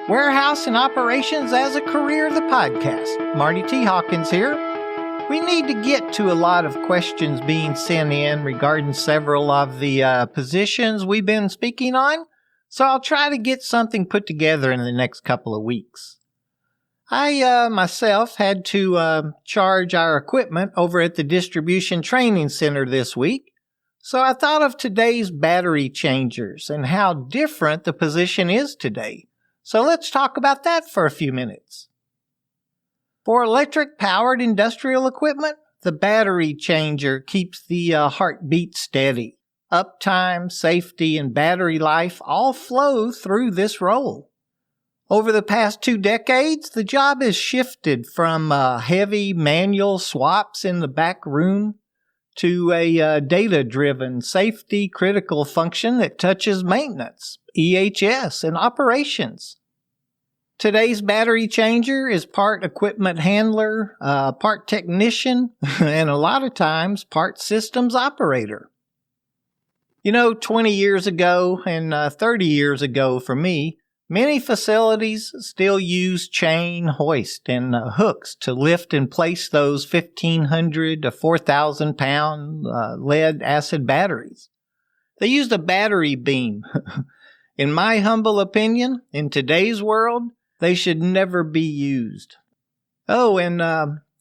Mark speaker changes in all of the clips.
Speaker 1: Warehouse and Operations as a Career, the podcast. Marty T. Hawkins here. We need to get to a lot of questions being sent in regarding several of the positions we've been speaking on, so I'll try to get something put together in the next couple of weeks. I myself had to charge our equipment over at the Distribution Training Center this week, so I thought of today's battery changers and how different the position is today. So let's talk about that for a few minutes. For electric-powered industrial equipment, the battery changer keeps the heartbeat steady. Uptime, safety, and battery life all flow through this role. Over the past 2 decades, the job has shifted from heavy manual swaps in the back room to a data-driven, safety-critical function that touches maintenance, EHS, and operations. Today's battery changer is part equipment handler, part technician, and a lot of times part systems operator. 20 years ago and 30 years ago for me, many facilities still use chain, hoist, and hooks to lift and place those 1,500 to 4,000 pound lead acid batteries. They used a battery beam. In my humble opinion, in today's world, they should never be used. Oh, and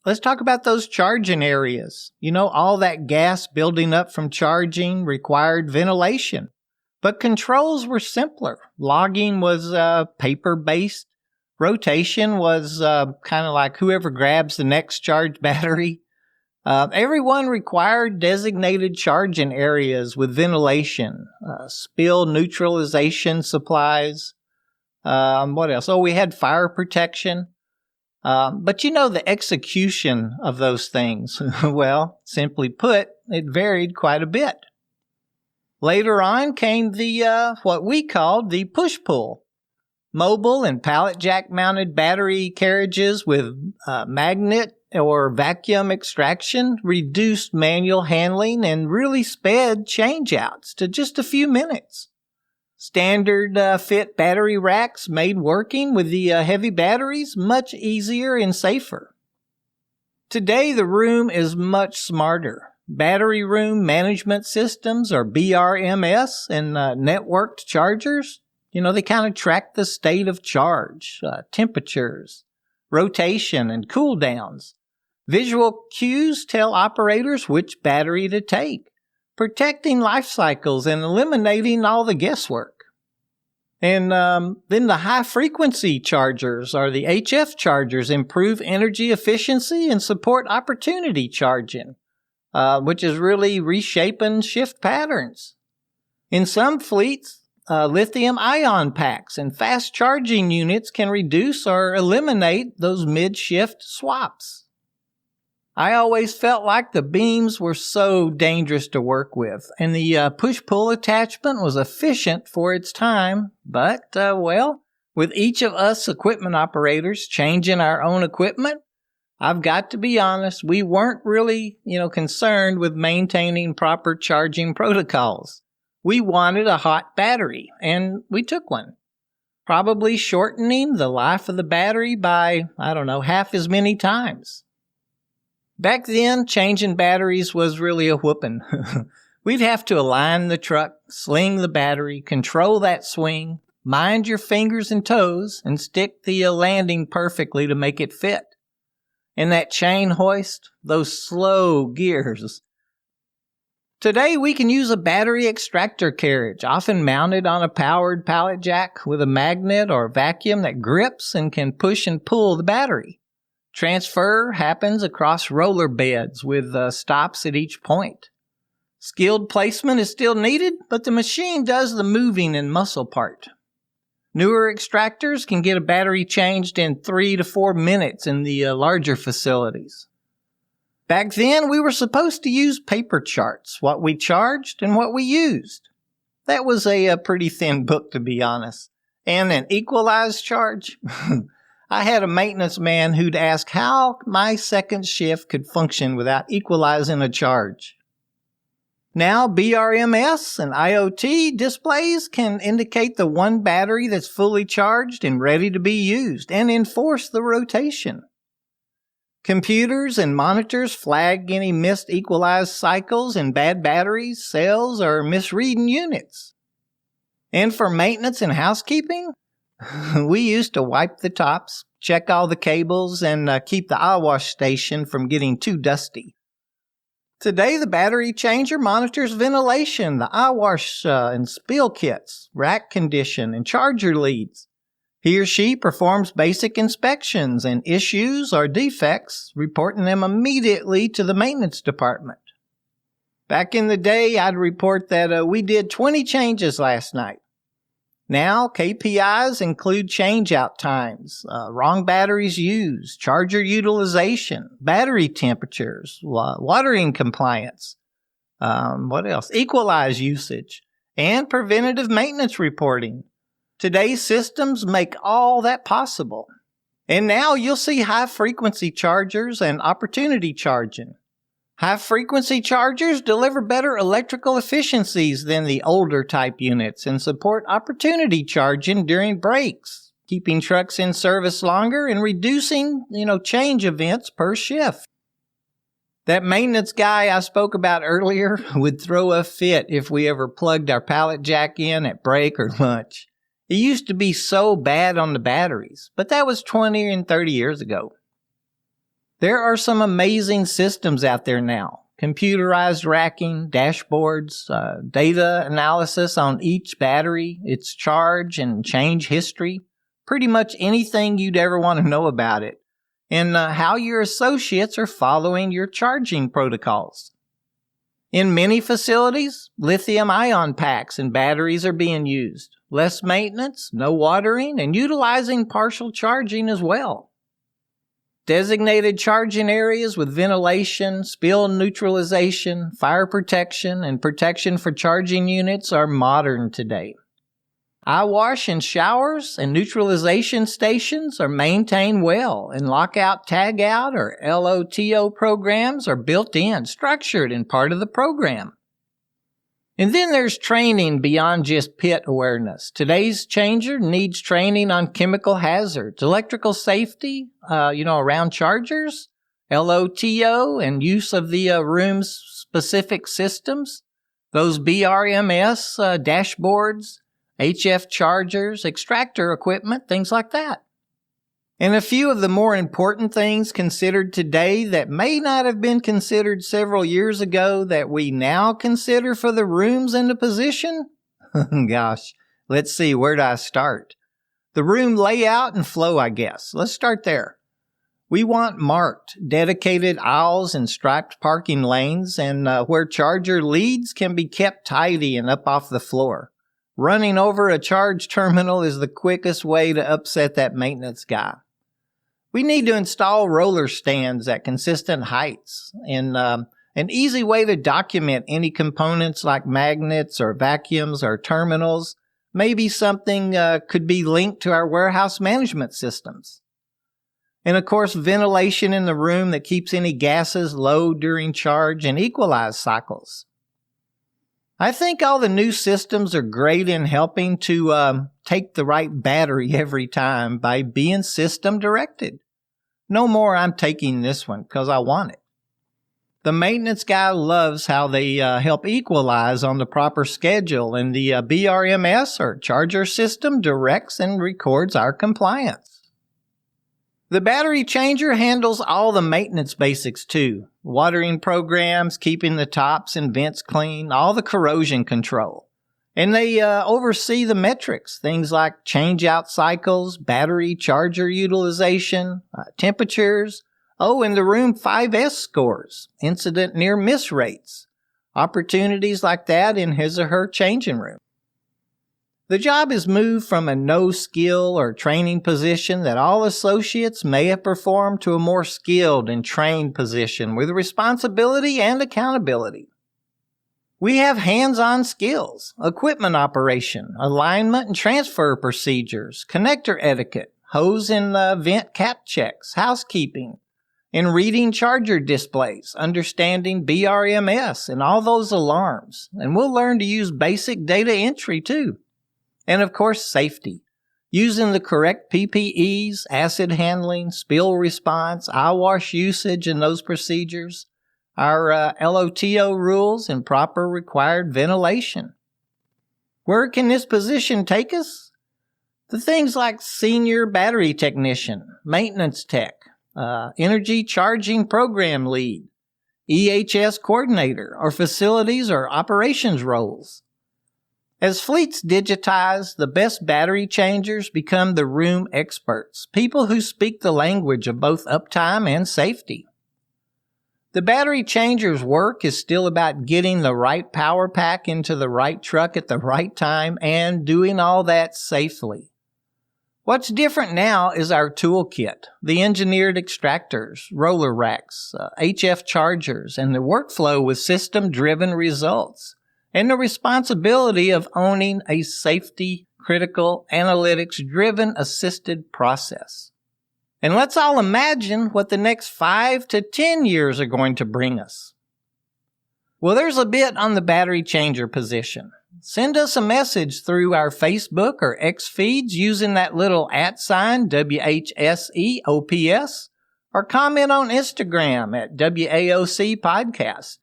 Speaker 1: let's talk about those charging areas. All that gas building up from charging required ventilation. But controls were simpler. Logging was paper-based. Rotation was kind of like whoever grabs the next charged battery. Everyone required designated charging areas with ventilation, spill-neutralization supplies. What else? Oh, we had fire protection. But the execution of those things, well, simply put, it varied quite a bit. Later on came the, what we called the push-pull. Mobile and pallet-jack-mounted battery carriages with magnet or vacuum extraction reduced manual handling and really sped changeouts to just a few minutes. Standard fit battery racks made working with the heavy batteries much easier and safer. Today, the room is much smarter. Battery room management systems, or BRMS, and networked chargers, they kind of track the state of charge, temperatures, rotation, and cool downs. Visual cues tell operators which battery to take, protecting life cycles and eliminating all the guesswork. And then the high-frequency chargers, or the HF chargers, improve energy efficiency and support opportunity charging, which is really reshaping shift patterns. In some fleets, lithium-ion packs and fast charging units can reduce or eliminate those mid-shift swaps. I always felt like the beams were so dangerous to work with, and the push-pull attachment was efficient for its time, but, with each of us equipment operators changing our own equipment, I've got to be honest, we weren't really, concerned with maintaining proper charging protocols. We wanted a hot battery, and we took one, probably shortening the life of the battery by, half as many times. Back then, changing batteries was really a whooping. We'd have to align the truck, sling the battery, control that swing, mind your fingers and toes, and stick the landing perfectly to make it fit. And that chain hoist, those slow gears. Today, we can use a battery extractor carriage, often mounted on a powered pallet jack with a magnet or vacuum that grips and can push and pull the battery. Transfer happens across roller beds with stops at each point. Skilled placement is still needed, but the machine does the moving and muscle part. Newer extractors can get a battery changed in 3 to 4 minutes in the larger facilities. Back then, we were supposed to use paper charts, what we charged and what we used. That was a pretty thin book, to be honest. And an equalized charge? I had a maintenance man who'd ask how my second shift could function without equalizing a charge. Now, BRMS and IoT displays can indicate the one battery that's fully charged and ready to be used and enforce the rotation. Computers and monitors flag any missed equalized cycles and bad batteries, cells, or misreading units. And for maintenance and housekeeping, we used to wipe the tops, check all the cables, and keep the eye wash station from getting too dusty. Today, the battery changer monitors ventilation, the eye wash and spill kits, rack condition, and charger leads. He or she performs basic inspections and issues or defects, reporting them immediately to the maintenance department. Back in the day, I'd report that we did 20 changes last night. Now, KPIs include change-out times, wrong batteries used, charger utilization, battery temperatures, watering compliance, equalize usage, and preventative maintenance reporting. Today's systems make all that possible. And now you'll see high-frequency chargers and opportunity charging. High-frequency chargers deliver better electrical efficiencies than the older type units and support opportunity charging during breaks, keeping trucks in service longer and reducing, change events per shift. That maintenance guy I spoke about earlier would throw a fit if we ever plugged our pallet jack in at break or lunch. It used to be so bad on the batteries, but that was 20 and 30 years ago. There are some amazing systems out there now. Computerized racking, dashboards, data analysis on each battery, its charge and change history, pretty much anything you'd ever want to know about it, and how your associates are following your charging protocols. In many facilities, lithium-ion packs and batteries are being used. Less maintenance, no watering, and utilizing partial charging as well. Designated charging areas with ventilation, spill neutralization, fire protection, and protection for charging units are modern today. Eye wash and showers and neutralization stations are maintained well, and lockout, tagout, or LOTO programs are built in, structured, and part of the program. And then there's training beyond just pit awareness. Today's changer needs training on chemical hazards, electrical safety, around chargers, LOTO, and use of the room's specific systems, those BRMS dashboards, HF chargers, extractor equipment, things like that. And a few of the more important things considered today that may not have been considered several years ago that we now consider for the rooms and the position? Gosh, let's see, where do I start? The room layout and flow, I guess. Let's start there. We want marked, dedicated aisles and striped parking lanes, and where charger leads can be kept tidy and up off the floor. Running over a charge terminal is the quickest way to upset that maintenance guy. We need to install roller stands at consistent heights, and an easy way to document any components like magnets or vacuums or terminals. Maybe something could be linked to our warehouse management systems. And of course, ventilation in the room that keeps any gases low during charge and equalize cycles. I think all the new systems are great in helping to take the right battery every time by being system directed. No more I'm taking this one because I want it. The maintenance guy loves how they help equalize on the proper schedule, and the BRMS or charger system directs and records our compliance. The battery changer handles all the maintenance basics too. Watering programs, keeping the tops and vents clean, all the corrosion control. And they oversee the metrics, things like change-out cycles, battery charger utilization, temperatures, and the room 5S scores, incident near-miss rates, opportunities like that in his or her changing room. The job is moved from a no-skill or training position that all associates may have performed to a more skilled and trained position with responsibility and accountability. We have hands-on skills, equipment operation, alignment and transfer procedures, connector etiquette, hose and vent cap checks, housekeeping, in reading charger displays, understanding BRMS and all those alarms. And we'll learn to use basic data entry too. And of course, safety. Using the correct PPEs, acid handling, spill response, eye wash usage and those procedures, our LOTO rules and proper required ventilation. Where can this position take us? The things like senior battery technician, maintenance tech, energy charging program lead, EHS coordinator, or facilities or operations roles. As fleets digitize, the best battery changers become the room experts, people who speak the language of both uptime and safety. The battery changer's work is still about getting the right power pack into the right truck at the right time and doing all that safely. What's different now is our toolkit, the engineered extractors, roller racks, HF chargers, and the workflow with system-driven results, and the responsibility of owning a safety-critical, analytics-driven assisted process. And let's all imagine what the next 5 to 10 years are going to bring us. Well, there's a bit on the battery changer position. Send us a message through our Facebook or X feeds using that little @ WHSEOPS, or comment on Instagram at WAOC Podcast.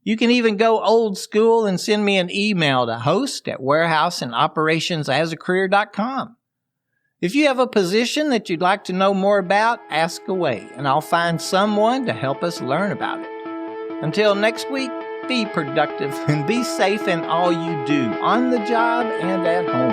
Speaker 1: You can even go old school and send me an email to host@warehouseandoperationsasacareer.com. If you have a position that you'd like to know more about, ask away, and I'll find someone to help us learn about it. Until next week, be productive and be safe in all you do, on the job and at home.